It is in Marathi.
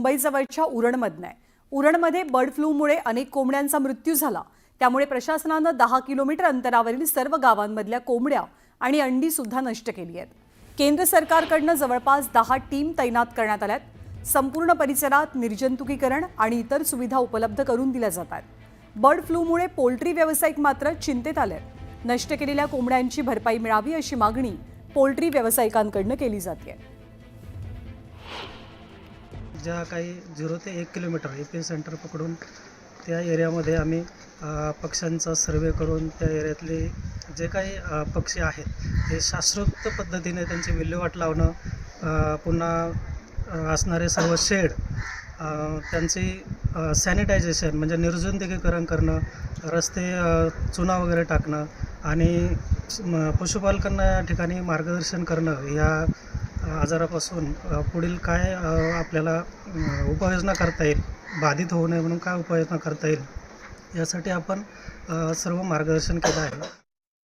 मुंबईजवळच्या उरणमधनं आहे। उरणमध्ये बर्ड फ्लूमुळे अनेक कोंबड्यांचा मृत्यू झाला। त्यामुळे प्रशासनाने 10 किलोमीटर अंतरावरील सर्व गावांमधल्या कोंबड्या आणि अंडी सुद्धा नष्ट केली आहेत। केंद्र सरकारकडून जवळपास 10 टीम तैनात करण्यात आल्यात। संपूर्ण परिसरात निर्जंतुकीकरण आणि इतर सुविधा उपलब्ध करून दिल्या जातात। बर्ड फ्लूमुळे पोल्ट्री व्यावसायिक मात्र चिंतेत आलेत। नष्ट केलेल्या कोंबड्यांची भरपाई मिळावी अशी मागणी पोल्ट्री व्यावसायिकांकडून केली जाते। ज्या काही 0 ते 1 किलोमीटर एपी सेंटर पकडून त्या एरियामध्ये आम्ही पक्ष्यांचा सर्वे करून त्या एरियातले जे काही पक्षी आहेत ते शास्त्रोक्त पद्धतीने त्यांची विल्हेवाट लावणं, पुन्हा असणारे सर्व शेड त्यांची सॅनिटायझेशन म्हणजे निर्जंतुकीकरण करणं, रस्ते चुना वगैरे टाकणं आणि पशुपालकांना या ठिकाणी मार्गदर्शन करणं, या आजारापासून पुढील काय आपल्याला उपाययोजना करता येईल, बाधित होऊ नये म्हणून काय उपाययोजना करता येईल यासाठी आपण सर्व मार्गदर्शन केलं आहे।